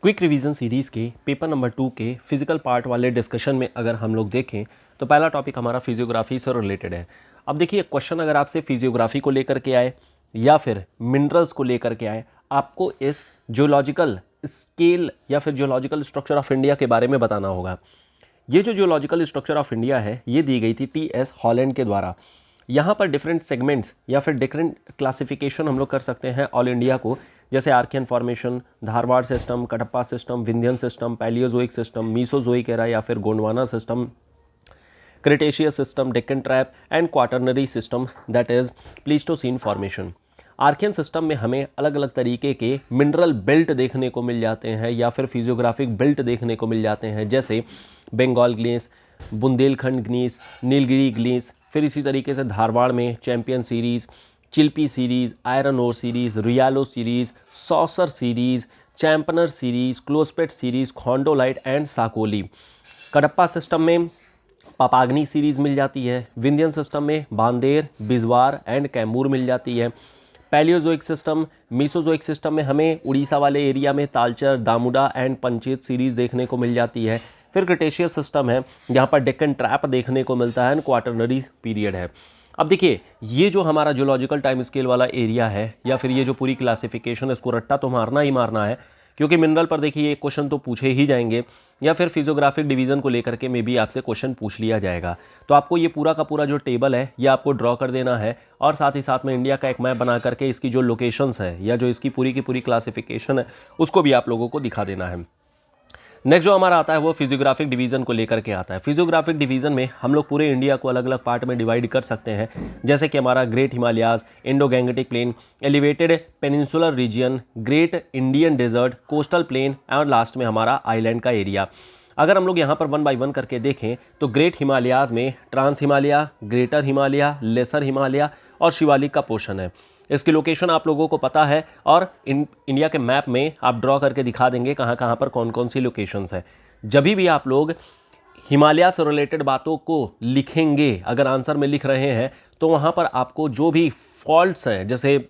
Quick revision series के paper number 2 के physical part वाले डिस्कशन में अगर हम लोग देखें तो पहला टॉपिक हमारा फिजियोग्राफी से रिलेटेड है। अब देखिए, क्वेश्चन अगर आपसे फिजियोग्राफी को लेकर के आए या फिर मिनरल्स को लेकर के आए, आपको इस जियोलॉजिकल स्केल या फिर जियोलॉजिकल स्ट्रक्चर ऑफ इंडिया के बारे में बताना होगा। ये जो जियोलॉजिकल स्ट्रक्चर ऑफ इंडिया है ये दी गई थी टी.एस. हॉलैंड के द्वारा। यहाँ पर डिफरेंट सेगमेंट्स या फिर डिफरेंट क्लासिफिकेशन हम लोग कर सकते हैं ऑल इंडिया को, जैसे Archaean formation, Dharwar system, Cuddapah system, Vindhyan system, Palaeozoic system, Mesozoic era या फिर Gondwana system, Cretaceous system, Deccan trap and Quaternary system that is Pleistocene formation. Archaean system में हमें अलग अलग तरीके के मिनरल बेल्ट देखने को मिल जाते हैं या फिर फिजियोग्राफिक बेल्ट देखने को मिल जाते हैं, जैसे बंगाल ग्नीस, बुंदेलखंड ग्नीस, नीलगिरी ग्नीस। फिर इसी तरीके से धारवाड़ में champion series, Chilpi series, iron ore series, Rialo series, Sausar series, Champaner series, Closepet series, khondalite and Sakoli. Cuddapah system में पापाग्नी सीरीज़ मिल जाती है। विंध्यन सिस्टम में बांदेर, बिजवार एंड कैमूर मिल जाती है। पैलियोजोइक सिस्टम, मीसोजोइक सिस्टम में हमें उड़ीसा वाले एरिया में तालचर, दामुडा एंड पंचेत सीरीज़ देखने को मिल जाती है। फिर क्रिटेशियस सिस्टम है जहाँ पर डेक्कन ट्रैप देखने को मिलता है एंड क्वाटरनरी पीरियड है। अब देखिए, ये जो हमारा जियोलॉजिकल टाइम स्केल वाला एरिया है या फिर ये जो पूरी क्लासिफिकेशन है, इसको रट्टा तो मारना ही मारना है, क्योंकि मिनरल पर देखिए ये क्वेश्चन तो पूछे ही जाएंगे या फिर फिजियोग्राफिक डिवीजन को लेकर के मे भी आपसे क्वेश्चन पूछ लिया जाएगा। तो आपको ये पूरा का पूरा जो टेबल है ये आपको ड्रॉ कर देना है और साथ ही साथ में इंडिया का एक मैप बना करके इसकी जो लोकेशंस है या जो इसकी पूरी की पूरी क्लासिफिकेशन है उसको भी आप लोगों को दिखा देना है। नेक्स्ट जो हमारा आता है वो फिजियोग्राफिक डिवीजन को लेकर के आता है। फिजियोग्राफिक डिवीजन में हम लोग पूरे इंडिया को अलग अलग पार्ट में डिवाइड कर सकते हैं, जैसे कि हमारा great Himalayas, Indo Gangetic plain, elevated peninsular region, great Indian desert, coastal plain और लास्ट में हमारा आइलैंड का एरिया। अगर हम लोग यहाँ पर 1 बाय 1 करके देखें तो ग्रेट हिमालयाज में trans Himalaya, greater Himalaya, lesser Himalaya और शिवालिक का पोर्शन है। इसकी लोकेशन आप लोगों को पता है और इंडिया के मैप में आप ड्रॉ करके दिखा देंगे कहाँ कहाँ पर कौन कौन सी लोकेशंस है। जब भी आप लोग हिमालय से रिलेटेड बातों को लिखेंगे, अगर आंसर में लिख रहे हैं तो वहाँ पर आपको जो भी फॉल्ट्स हैं, जैसे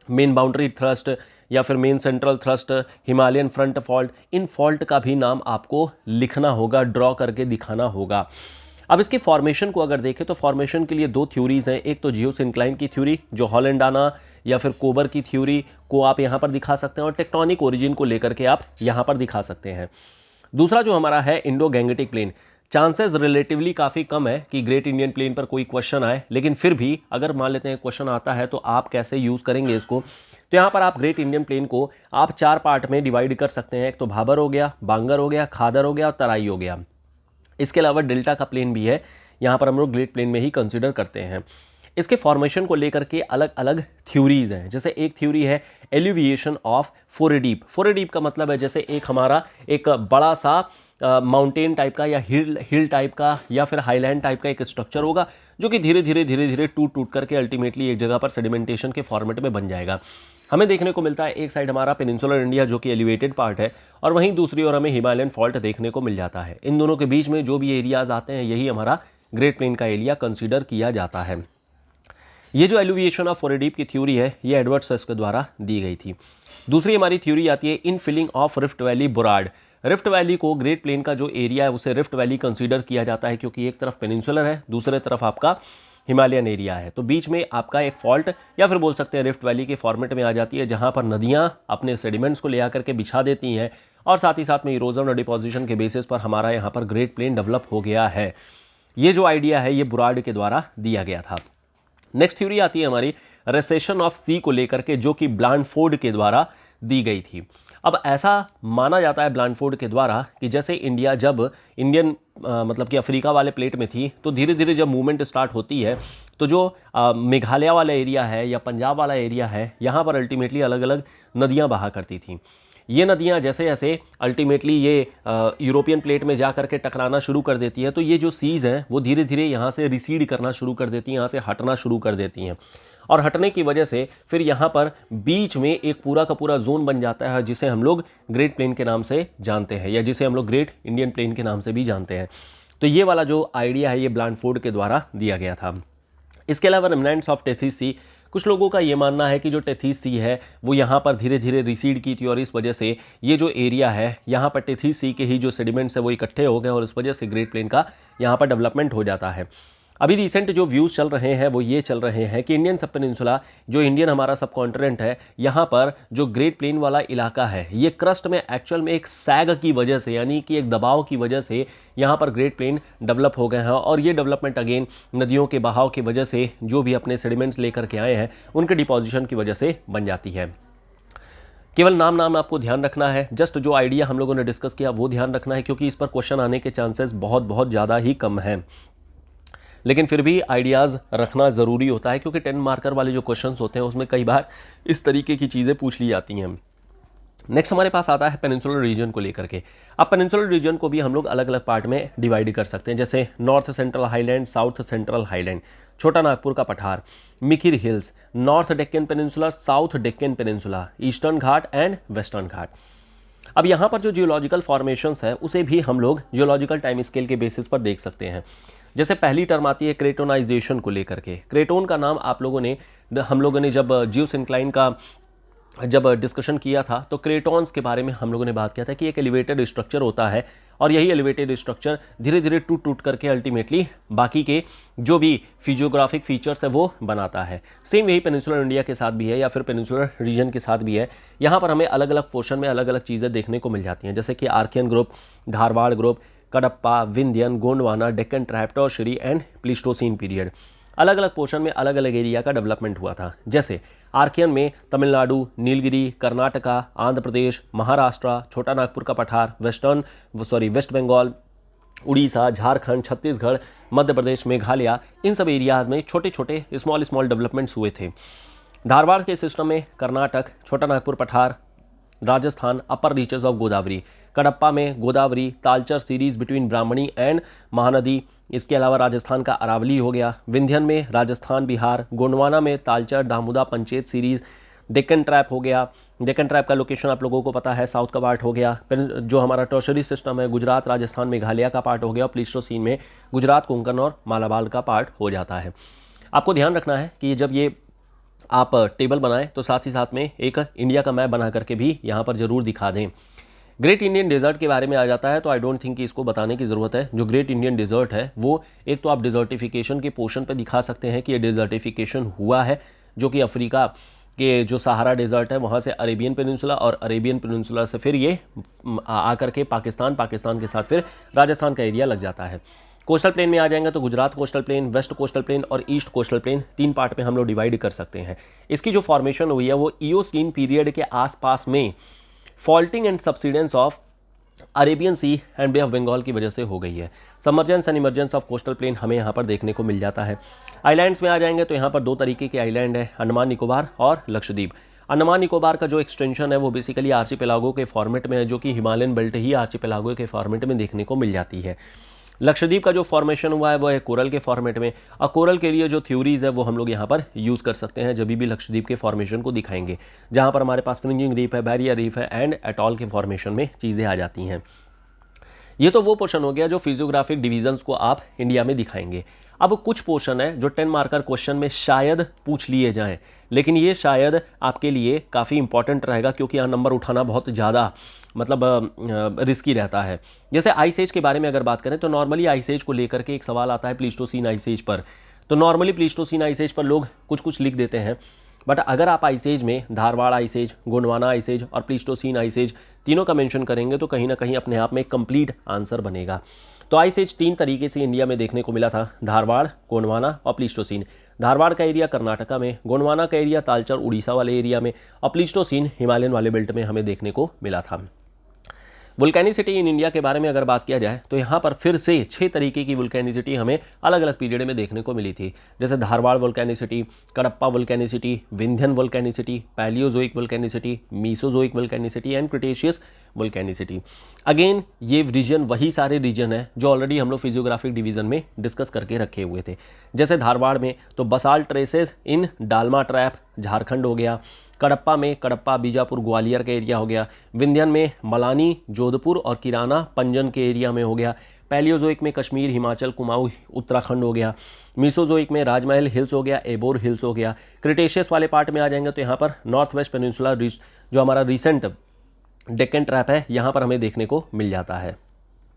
मेन बाउंड्री थ्रस्ट या फिर main central thrust, Himalayan front fault, इन फॉल्ट का भी नाम आपको लिखना होगा, ड्रॉ करके दिखाना होगा। अब इसके फॉर्मेशन को अगर देखें तो फॉर्मेशन के लिए 2 थ्योरीज हैं। एक तो जियोसिंक्लाइन की थ्योरी जो हॉलैंडाना या फिर कोबर की थ्योरी को आप यहाँ पर दिखा सकते हैं और टेक्टोनिक ओरिजिन को लेकर के आप यहाँ पर दिखा सकते हैं। दूसरा जो हमारा है Indo Gangetic plain. Chances relatively काफ़ी कम है कि ग्रेट इंडियन प्लेन पर कोई क्वेश्चन आए, लेकिन फिर भी अगर मान लेते हैं क्वेश्चन आता है तो आप कैसे यूज़ करेंगे इसको। तो यहाँ पर आप ग्रेट इंडियन प्लेन को आप 4 पार्ट में डिवाइड कर सकते हैं। एक तो भाबर हो गया, बांगर हो गया, खादर हो गया और तराई हो गया। इसके अलावा डेल्टा का प्लेन भी है, यहाँ पर हम लोग ग्रेट प्लेन में ही कंसीडर करते हैं। इसके फॉर्मेशन को लेकर के अलग अलग थ्योरीज हैं। जैसे एक थ्योरी है एलिविएशन ऑफ फोरेडीप। फोरेडीप का मतलब है जैसे एक हमारा एक बड़ा सा माउंटेन टाइप का या हिल टाइप का या फिर हाईलैंड टाइप का एक स्ट्रक्चर होगा जो कि धीरे धीरे टूट करके अल्टीमेटली एक जगह पर सेडिमेंटेशन के फॉर्मेट में बन जाएगा। हमें देखने को मिलता है एक साइड हमारा पेनिनसुलर इंडिया जो कि एलिवेटेड पार्ट है और वहीं दूसरी ओर हमें हिमालयन फॉल्ट देखने को मिल जाता है। इन दोनों के बीच में जो भी एरियाज आते हैं यही हमारा ग्रेट प्लेन का एरिया कंसीडर किया जाता है। ये जो एलिविएशन ऑफ फोरेडीप की थ्योरी है ये एडवर्ड सस के द्वारा दी गई थी। दूसरी हमारी थ्योरी आती है इनफिलिंग ऑफ रिफ्ट वैली बोराड। रिफ्ट वैली को ग्रेट प्लेन का जो एरिया है उसे रिफ्ट वैली कंसीडर किया जाता है, क्योंकि एक तरफ पेनिनसुलर है, दूसरे तरफ आपका हिमालयन एरिया है, तो बीच में आपका एक फॉल्ट या फिर बोल सकते हैं रिफ्ट वैली के फॉर्मेट में आ जाती है, जहां पर नदियां अपने सेडिमेंट्स को ले आकर के बिछा देती हैं और साथ ही साथ में इरोजन और डिपोजिशन के बेसिस पर हमारा यहाँ पर ग्रेट प्लेन डेवलप हो गया है। ये जो आइडिया है ये बुराड के द्वारा दिया गया था। नेक्स्ट थ्योरी आती है हमारी रिसेशन ऑफ सी को लेकर के, जो कि ब्लैंडफोर्ड के द्वारा दी गई थी। अब ऐसा माना जाता है ब्लैंडफोर्ड के द्वारा कि जैसे इंडिया जब इंडियन मतलब कि अफ्रीका वाले प्लेट में थी तो धीरे धीरे जब मूवमेंट स्टार्ट होती है तो जो मेघालय वाला एरिया है या पंजाब वाला एरिया है यहाँ पर अल्टीमेटली अलग अलग नदियाँ बहा करती थीं। ये नदियाँ जैसे जैसे अल्टीमेटली ये यूरोपियन प्लेट में जा करके टकराना शुरू कर देती है तो ये जो सीज़ हैं वो धीरे धीरे यहाँ से रिसीड करना शुरू कर देती हैं, यहाँ से हटना शुरू कर देती हैं और हटने की वजह से फिर यहाँ पर बीच में एक पूरा का पूरा जोन बन जाता है जिसे हम लोग ग्रेट प्लेन के नाम से जानते हैं या जिसे हम लोग ग्रेट इंडियन प्लेन के नाम से भी जानते हैं। तो ये वाला जो आइडिया है ये ब्लैंडफोर्ड के द्वारा दिया गया था। इसके अलावा रेमनैंट्स ऑफ टेथी सी कुछ लोगों का ये मानना है कि जो टेथीस सी है वो यहाँ पर धीरे धीरे रिसीड की थी और इस वजह से ये जो एरिया है यहाँ पर टेथीस सी के ही जो सेडिमेंट्स है वो इकट्ठे हो गए और इस वजह से ग्रेट प्लेन का यहाँ पर डेवलपमेंट हो जाता है। अभी रिसेंट जो व्यूज़ चल रहे हैं वो ये चल रहे हैं कि इंडियन सब पेनिनसुला, जो इंडियन हमारा सब कॉन्टिनेंट है, यहाँ पर जो ग्रेट प्लेन वाला इलाका है ये क्रस्ट में एक्चुअल में एक सैग की वजह से, यानी कि एक दबाव की वजह से यहाँ पर ग्रेट प्लेन डेवलप हो गए हैं और ये डेवलपमेंट अगेन नदियों के बहाव की वजह से जो भी अपने सेडिमेंट्स लेकर के आए हैं उनके डिपोजिशन की वजह से बन जाती है। केवल नाम आपको ध्यान रखना है, जस्ट जो आइडिया हम लोगों ने डिस्कस किया वो ध्यान रखना है, क्योंकि इस पर क्वेश्चन आने के चांसेस बहुत ज़्यादा ही कम हैं। लेकिन फिर भी आइडियाज़ रखना ज़रूरी होता है, क्योंकि 10 मार्कर वाले जो क्वेश्चंस होते हैं उसमें कई बार इस तरीके की चीज़ें पूछ ली जाती हैं। नेक्स्ट हमारे पास आता है पेनिनसुलर रीजन को लेकर के। अब पेनिनसुलर रीजन को भी हम लोग अलग अलग पार्ट में डिवाइड कर सकते हैं, जैसे north central highland, south central highland, Chota Nagpur का पठार, Mikir hills, north Deccan peninsula, south Deccan peninsula, eastern Ghat and western Ghat. अब यहाँ पर जो जियोलॉजिकल फॉर्मेशंस है उसे भी हम लोग जियोलॉजिकल टाइम स्केल के बेसिस पर देख सकते हैं। जैसे पहली टर्म आती है क्रेटोनाइजेशन को लेकर के। क्रेटोन का नाम हम लोगों ने जब जियोस इंक्लाइन का जब डिस्कशन किया था तो क्रेटॉन्स के बारे में हम लोगों ने बात किया था कि एक एलिवेटेड स्ट्रक्चर होता है और यही एलिवेटेड स्ट्रक्चर धीरे धीरे टूट करके अल्टीमेटली बाकी के जो भी फिजियोग्राफिक फीचर्स है वो बनाता है। सेम यही पेनिनसुलर इंडिया के साथ भी है या फिर पेनिनसुलर रीजन के साथ भी है। यहाँ पर हमें अलग अलग पोर्शन में अलग अलग चीज़ें देखने को मिल जाती हैं, जैसे कि Archaean group, Dharwar group, Cuddapah, Vindhyan, Gondwana, Deccan trap, Tertiary and Pleistocene period. अलग अलग पोर्शन में अलग अलग एरिया का डेवलपमेंट हुआ था। जैसे आर्कियन में तमिलनाडु, नीलगिरी, कर्नाटका, आंध्र प्रदेश, महाराष्ट्र, छोटा नागपुर का पठार, वेस्ट बंगाल, उड़ीसा, झारखंड, छत्तीसगढ़, मध्य प्रदेश, मेघालय, इन सब एरियाज में छोटे छोटे स्मॉल डेवलपमेंट्स हुए थे। धारवाड़ के सिस्टम में कर्नाटक, छोटा नागपुर पठार, राजस्थान, अपर रीचेस ऑफ गोदावरी, कडप्पा में Godavari, Talcher series between Brahmani and Mahanadi, इसके अलावा राजस्थान का अरावली हो गया, विंध्यन में राजस्थान बिहार, गोंडवाना में तालचर दामोदा पंचेत सीरीज, डेक्कन ट्रैप हो गया। डेक्कन ट्रैप का लोकेशन आप लोगों को पता है, साउथ का पार्ट हो गया। जो हमारा टर्शरी सिस्टम है गुजरात, राजस्थान, मेघालय का पार्ट हो गया और प्लीस्टोसीन में गुजरात, कोंकण और मालाबार का पार्ट हो जाता है। आपको ध्यान रखना है कि जब ये आप टेबल बनाएं तो साथ ही साथ में एक इंडिया का मैप बना करके भी यहाँ पर जरूर दिखा दें। ग्रेट इंडियन डेजर्ट के बारे में आ जाता है तो आई डोंट थिंक कि इसको बताने की ज़रूरत है। जो ग्रेट इंडियन डेजर्ट है वो एक तो आप डिजर्टिफिकेशन के पोर्शन पर दिखा सकते हैं कि ये डिजर्टिफिकेशन हुआ है, जो कि अफ्रीका के जो सहारा डेजर्ट है वहाँ से अरेबियन पेनिनसुला और अरेबियन पेनिनसुला से फिर ये आकर के पाकिस्तान के साथ फिर राजस्थान का एरिया लग जाता है। कोस्टल प्लेन में आ जाएंगे तो Gujarat coastal plain, west coastal plain और ईस्ट कोस्टल प्लेन, 3 पार्ट में हम लोग डिवाइड कर सकते हैं। इसकी जो फॉर्मेशन हुई है वो ईओसीन पीरियड के आसपास में faulting and subsidence of Arabian sea and bay of Bengal की वजह से हो गई है। Submergence and emergence of coastal plain हमें यहाँ पर देखने को मिल जाता है। आइलैंड्स में आ जाएंगे तो यहाँ पर 2 तरीके के आइलैंड है, अंडमान निकोबार और लक्षद्वीप। अंडमान निकोबार का जो एक्सटेंशन है वो बेसिकली आर्चिपेलागो के फॉर्मेट में है, जो कि हिमालयन बेल्ट ही आर्चिपेलागो के फॉर्मेट में देखने को मिल जाती है। लक्षद्वीप का जो फॉर्मेशन हुआ है वो है कोरल के फॉर्मेट में, और कोरल के लिए जो थ्योरीज है वो हम लोग यहाँ पर यूज़ कर सकते हैं जब भी लक्षद्वीप के फॉर्मेशन को दिखाएंगे, जहाँ पर हमारे पास फ्रिंजिंग रीफ है, बैरियर रीफ है एंड एटॉल के फॉर्मेशन में चीज़ें आ जाती हैं। ये तो वो पोर्शन हो गया जो फिजियोग्राफिक डिवीजन्स को आप इंडिया में दिखाएंगे। अब कुछ पोर्शन है जो 10 मार्कर क्वेश्चन में शायद पूछ लिए जाएं, लेकिन ये शायद आपके लिए काफ़ी इंपॉर्टेंट रहेगा, क्योंकि यहाँ नंबर उठाना बहुत ज़्यादा रिस्की रहता है। जैसे आइस एज के बारे में अगर बात करें तो नॉर्मली आइस एज को लेकर के एक सवाल आता है प्लीस्टोसीन आइस एज पर, तो normally Pleistocene ice as per लोग कुछ लिख देते हैं, बट अगर आप आइस एज में Dharwar ice age, Gondwana ice age और प्लीस्टोसीन आइस एज तीनों का मेंशन करेंगे तो कहीं ना कहीं अपने आप में कंप्लीट आंसर बनेगा। तो आइस एज 3 तरीके से इंडिया में देखने को मिला था, धारवाड़, गोंडवाना और प्लीस्टोसीन। धारवाड़ का एरिया कर्नाटका में, गोंडवाना का एरिया तालचर उड़ीसा वाले एरिया में और प्लीस्टोसीन हिमालयन वाले बेल्ट में हमें देखने को मिला था। वुल्केनिसिटी इन इंडिया के बारे में अगर बात किया जाए तो यहाँ पर फिर से 6 तरीके की वुल्केनिसिटी हमें अलग अलग पीरियड में देखने को मिली थी, जैसे Dharwad volcanicity, Cuddapah volcanicity, Vindhyan volcanicity, Palaeozoic volcanicity, Mesozoic volcanicity and Cretaceous volcanicity. Again ये रीजन वही सारे रीजन है जो ऑलरेडी हम लोग फिजियोग्राफिक डिवीजन में डिस्कस करके रखे हुए थे। जैसे धारवाड़ में तो बसाल्ट ट्रेसेस इन डालमा ट्रैप झारखंड हो गया, कडप्पा में कडप्पा बीजापुर ग्वालियर का एरिया हो गया, विंध्यन में मलानी जोधपुर और किराना पंजन के एरिया में हो गया, पैलियोजोइक में कश्मीर, हिमाचल, कुमाऊं, उत्तराखंड हो गया। मीसोजोइक में राजमहल हिल्स हो गया, एबोर हिल्स हो गया। क्रिटेशियस वाले पार्ट में आ जाएंगे तो यहाँ पर नॉर्थ वेस्ट पेनिनसुला जो हमारा रिसेंट डेक्कन ट्रैप है यहाँ पर हमें देखने को मिल जाता है।